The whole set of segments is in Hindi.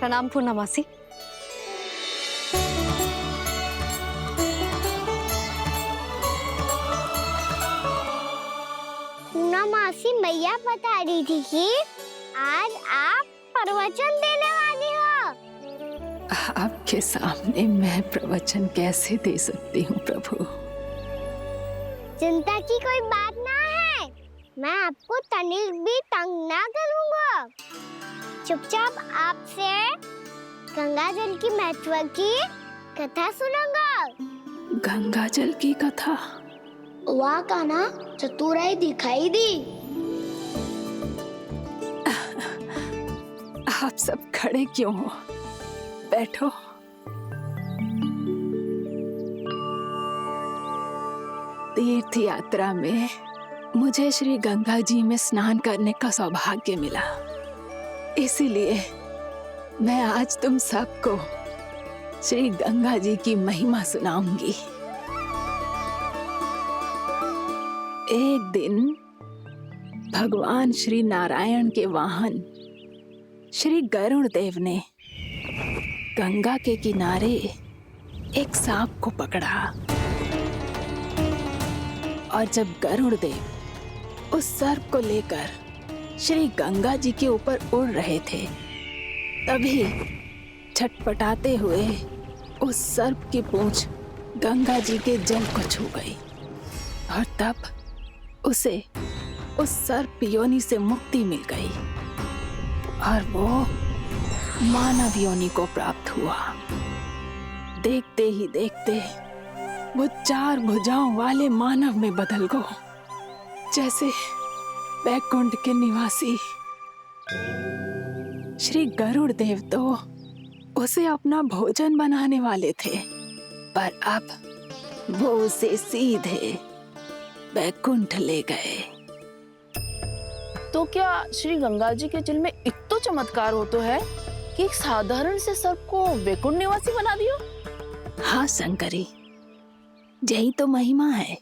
प्रणाम पूर्णा मासी। पूर्णा मासी, मैया बता रही थी कि आज आप प्रवचन देने वाली हो। आपके सामने मैं प्रवचन कैसे दे सकती हूँ प्रभु? चिंता की कोई बात ना है, मैं आपको तनिक भी तंग ना करूँगा। चुपचाप आपसे गंगा जल की महत्व की कथा सुनूंगा। गंगा जल की कथा? वाह कान्हा, चतुराई दिखाई दी। आप सब खड़े क्यों हो? बैठो। तीर्थ यात्रा में मुझे श्री गंगा जी में स्नान करने का सौभाग्य मिला, इसीलिए मैं आज तुम सबको श्री गंगा जी की महिमा सुनाऊंगी। एक दिन भगवान श्री नारायण के वाहन श्री गरुड़ देव ने गंगा के किनारे एक सांप को पकड़ा और जब गरुड़ देव उस सर्प को लेकर श्री गंगा जी के ऊपर उड़ रहे थे, तभी छटपटाते हुए उस सर्प की पूंछ गंगा जी के जल को छू गई और तब उसे उस सर्प योनि से मुक्ति मिल गई और वो मानव योनि को प्राप्त हुआ। देखते ही देखते वो 4 भुजाओं वाले मानव में बदल गो, जैसे बैकुंठ के निवासी। श्री गरुड़ देव तो उसे अपना भोजन बनाने वाले थे, पर अब वो उसे सीधे बैकुंठ ले गए। तो क्या श्री गंगा जी के जल में इतना चमत्कार हो तो है कि एक साधारण से सर्प को वैकुंठ निवासी बना दियो? हाँ शंकरी, यही तो महिमा है।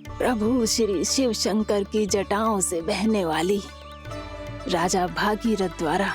प्रभु श्री शिव शंकर की जटाओं से बहने वाली राजा भागीरथ द्वारा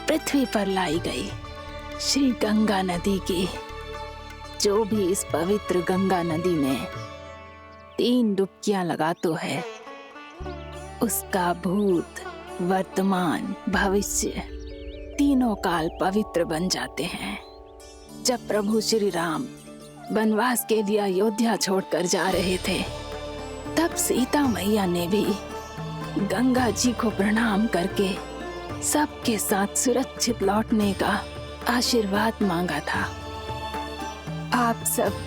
पृथ्वी पर लाई गई श्री गंगा नदी की, जो भी इस पवित्र गंगा नदी में 3 डुबकियां लगातो है, उसका भूत, वर्तमान, भविष्य तीनों काल पवित्र बन जाते हैं। जब प्रभु श्री राम वनवास के लिए अयोध्या छोड़कर जा रहे थे, तब सीता मैया ने भी गंगा जी को प्रणाम करके सबके साथ सुरक्षित लौटने का आशीर्वाद मांगा था। आप सब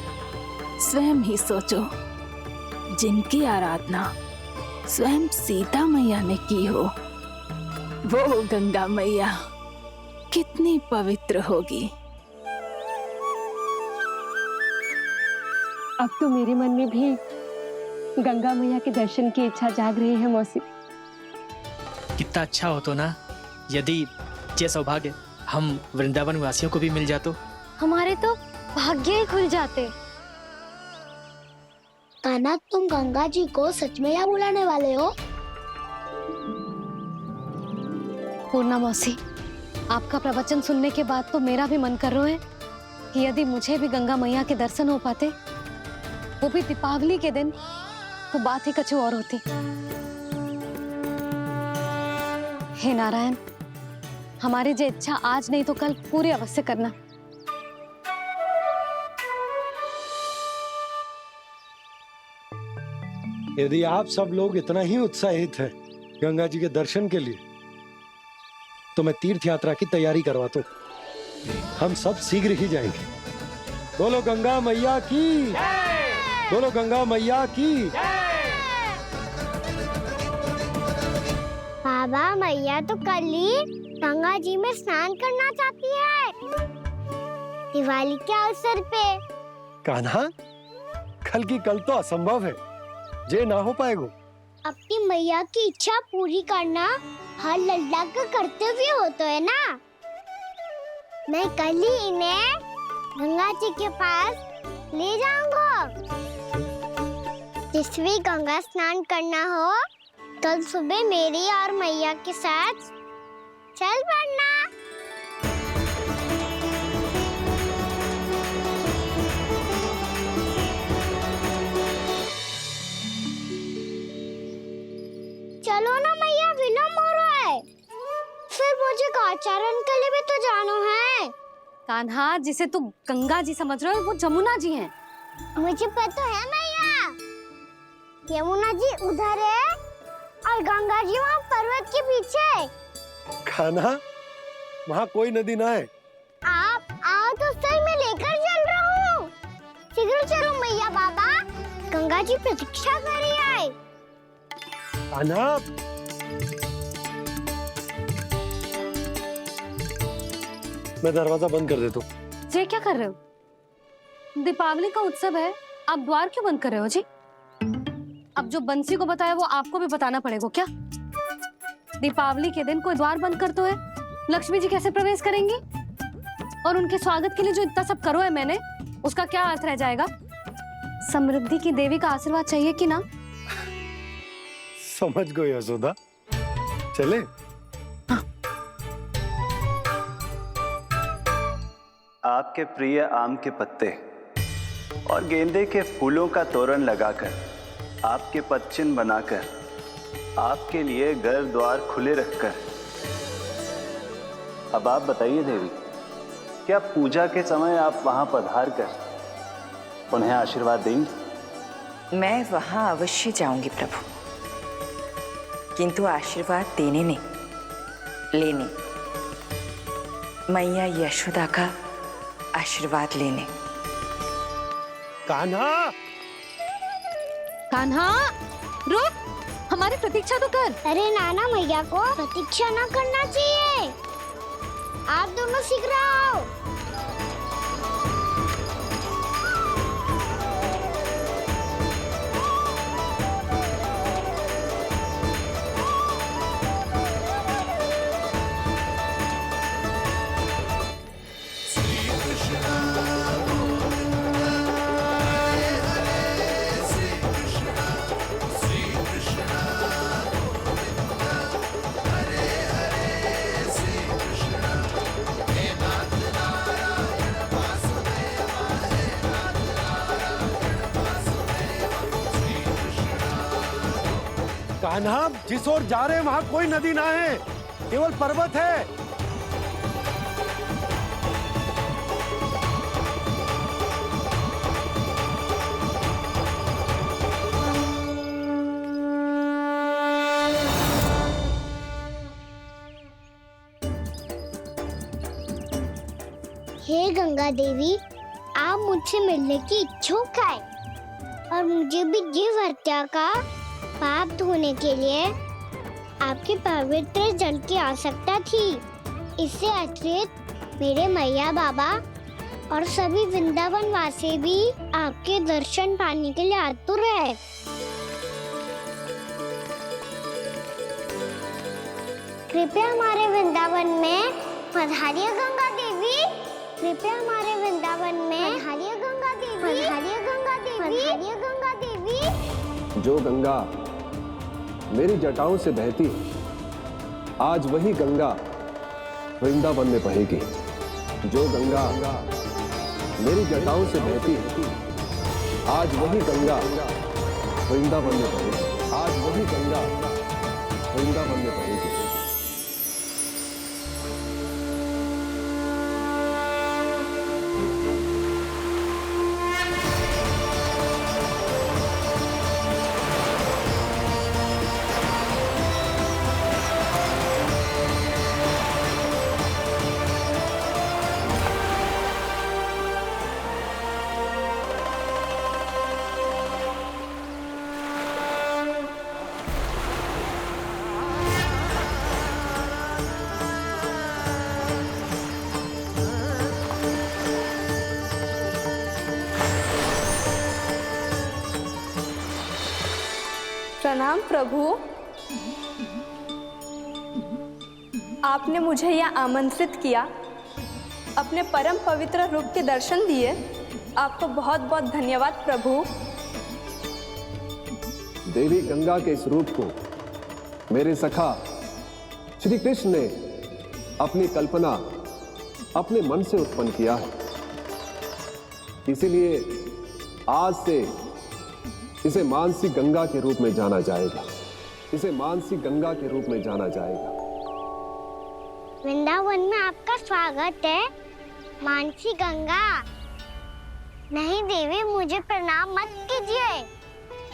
स्वयं ही सोचो, जिनकी आराधना स्वयं सीता मैया ने की हो, वो गंगा मैया कितनी पवित्र होगी। अब तो मेरे मन में भी गंगा मैया के दर्शन की इच्छा जाग रही है मौसी। कितना अच्छा हो तो ना यदि ये सौभाग्य हम वृंदावन वासियों को भी मिल जातो। हमारे तो भाग्य ही खुल जाते। कान्हा, तुम गंगा जी को सच में यहाँ बुलाने वाले हो? पूर्णा मौसी, आपका प्रवचन सुनने के बाद तो मेरा भी मन कर रहा है कि यदि मुझे भी गंगा मैया के दर्शन हो पाते, वो भी दीपावली के दिन, तो बात ही कुछ और होती। हे नारायण, हमारी जो इच्छा आज नहीं तो कल पूरी अवश्य करना। यदि आप सब लोग इतना ही उत्साहित हैं गंगा जी के दर्शन के लिए, तो मैं तीर्थ यात्रा की तैयारी करवाता हूँ। हम सब शीघ्र ही जाएंगे। बोलो गंगा मैया की, बोलो गंगा मैया की। बाबा, मैया तो कल ही गंगा जी में स्नान करना चाहती है, दिवाली के अवसर पे। कान्हा, कल की कल तो असंभव है, जे ना हो पाएगा। अपनी मैया की इच्छा पूरी करना हर लल्ला का कर्तव्य होता है ना। मैं कल ही इन्हें गंगा जी के पास ले जाऊंगा। जिस भी गंगा स्नान करना हो, कल सुबह मेरी और मैया के साथ चल पड़ना। कान्हा, जिसे तू गंगा जी समझ रहे हो वो जमुना जी हैं। मुझे पता है मैया, यमुना जी उधर है और गंगा जी वहाँ पर्वत के पीछे। कान्हा, वहाँ कोई नदी ना है। आप आओ तो सही, मैं लेकर चल रहा हूँ। शीघ्र चलो मैया बाबा, गंगा जी प्रतीक्षा कर रही है। कान्हा, मैं दरवाजा बंद कर देता हूँ। ये क्या कर रहे हो? दीपावली का उत्सव है, आप द्वार क्यों बंद कर रहे हो जी? अब जो बंसी को बताया वो आपको भी बताना पड़ेगा क्या? दीपावली के दिन कोई द्वार बंद कर तो है, लक्ष्मी जी कैसे प्रवेश करेंगी? और उनके स्वागत के लिए जो इतना सब करो है मैंने, उसका क्या अर्थ रह जाएगा? समृद्धि की देवी का आशीर्वाद चाहिए कि ना? समझ गई यशोदा, चले। आपके प्रिय आम के पत्ते और गेंदे के फूलों का तोरण लगाकर, आपके पदचिन्ह बनाकर, आपके लिए घर द्वार खुले रखकर, अब आप बताइए देवी, क्या पूजा के समय आप वहां पधार कर उन्हें आशीर्वाद देंगी? मैं वहां अवश्य जाऊंगी प्रभु, किंतु आशीर्वाद देने नहीं, लेने, मैया यशोदा का आशीर्वाद लेने। कान्हा, कान्हा, रुक, हमारी प्रतीक्षा तो कर। अरे नाना, मैया को प्रतीक्षा ना करना चाहिए। आप दोनों शीघ्र आओ। कान्हा, जिस ओर जा रहे हैं वहाँ कोई नदी ना है, केवल पर्वत है। हे गंगा देवी, आप मुझसे मिलने की इच्छुक है और मुझे भी जीव हत्या का पाप धोने के लिए आपके पवित्र जल की आवश्यकता थी। इससे अतिरिक्त मेरे मैया बाबा और सभी वृंदावन वासी भी आपके दर्शन पाने के लिए आतुर है। कृपया हमारे वृंदावन में पधारिए गंगा देवी। कृपया हमारे वृंदावन में पधारिए गंगा देवी। पधारिए गंगा देवी। पधारिए गंगा देवी। जो गंगा मेरी जटाओं से बहती है, आज वही गंगा वृंदावन में बहेगी। जो गंगा मेरी जटाओं से बहती है, आज वही गंगा वृंदावन में बहेगी। आज वही गंगा वृंदावन में बहेगी। प्रणाम प्रभु, आपने मुझे यहाँ आमंत्रित किया, अपने परम पवित्र रूप के दर्शन दिए, आपको बहुत बहुत धन्यवाद प्रभु। देवी गंगा के इस रूप को मेरे सखा श्री कृष्ण ने अपनी कल्पना अपने मन से उत्पन्न किया है। इसीलिए आज से इसे मानसी गंगा के रूप में जाना जाएगा। इसे मानसी गंगा के रूप में जाना जाएगा। वृंदावन में आपका स्वागत है। मानसी गंगा। नहीं देवी, मुझे प्रणाम मत कीजिए।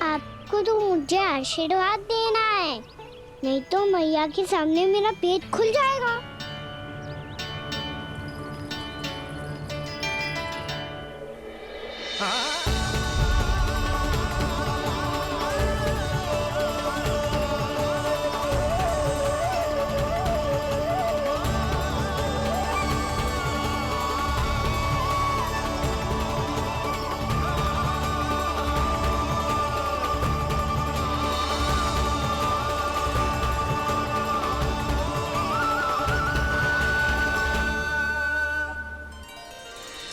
आपको तो मुझे आशीर्वाद देना है, नहीं तो मैया के सामने मेरा पेट खुल जाएगा।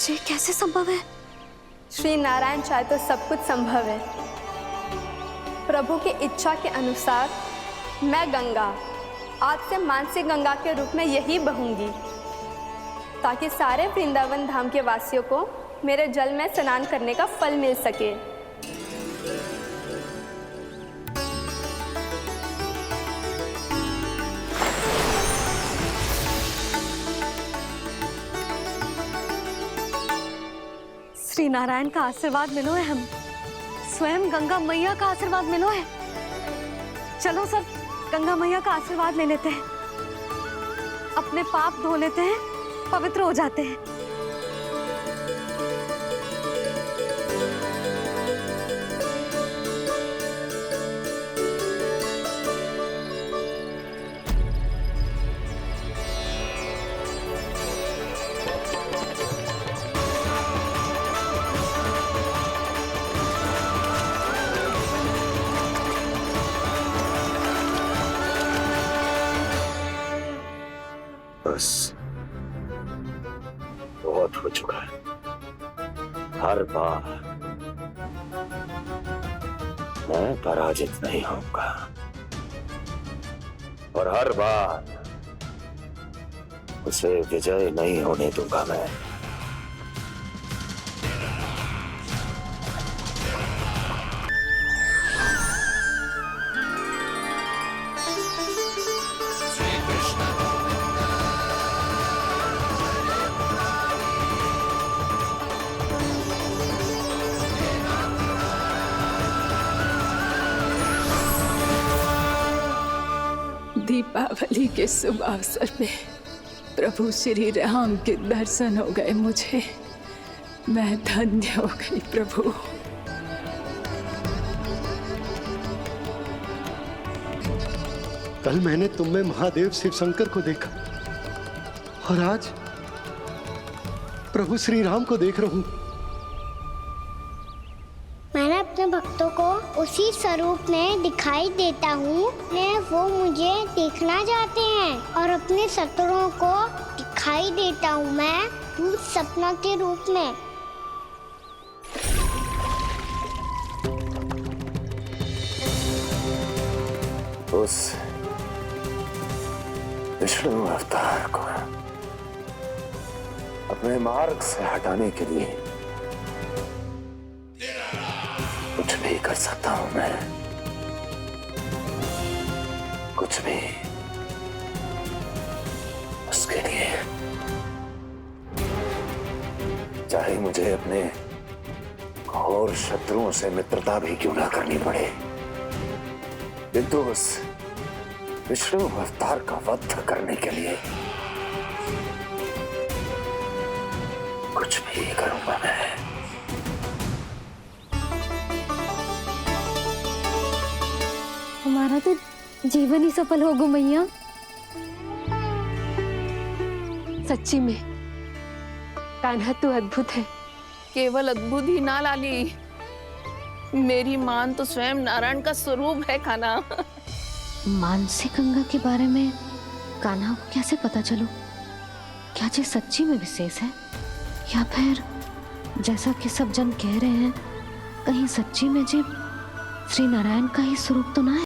ये कैसे संभव है? श्री नारायण चाहे तो सब कुछ संभव है। प्रभु की इच्छा के अनुसार मैं गंगा आज से मानसी गंगा के रूप में यही बहूंगी, ताकि सारे वृंदावन धाम के वासियों को मेरे जल में स्नान करने का फल मिल सके। श्री नारायण का आशीर्वाद मिलो है, हम स्वयं गंगा मैया का आशीर्वाद मिलो है। चलो सब गंगा मैया का आशीर्वाद ले लेते हैं, अपने पाप धो लेते हैं, पवित्र हो जाते हैं। बस बहुत हो चुका है। हर बार मैं पराजित नहीं होऊंगा और हर बार उसे विजय नहीं होने दूंगा मैं। दीपावली के शुभ अवसर पे प्रभु श्री राम के दर्शन हो गए मुझे। मैं धन्य हो गई प्रभु। कल मैंने तुम में महादेव शिव शंकर को देखा और आज प्रभु श्री राम को देख रहा हूं। मैंने अपने भक्तों को उसी स्वरूप में दिखाई देता हूँ, वो मुझे देखना चाहते हैं और अपने शत्रुओं को दिखाई देता हूँ मैं भूत सपना के रूप में। उस विष्णु अवतार को अपने मार्ग से हटाने के लिए कुछ भी कर सकता हूं मैं, कुछ भी। उसके लिए चाहे मुझे अपने घोर शत्रुओं से मित्रता भी क्यों ना करनी पड़े, किंतु उस विष्णु अवतार का वध करने के लिए कुछ भी करूंगा मैं। हमारा तो जीवन ही सफल हो गो मैया। सच्ची में कान्हा तू अद्भुत है। केवल अद्भुत ही ना लाली, मेरी मान तो स्वयं नारायण का स्वरूप है कान्हा। मानसी गंगा के बारे में कान्हा को कैसे पता चलो? क्या ये सच्ची में विशेष है या फिर जैसा कि सब जन कह रहे हैं, कहीं सच्ची में जी श्री नारायण का ही स्वरूप तो ना है?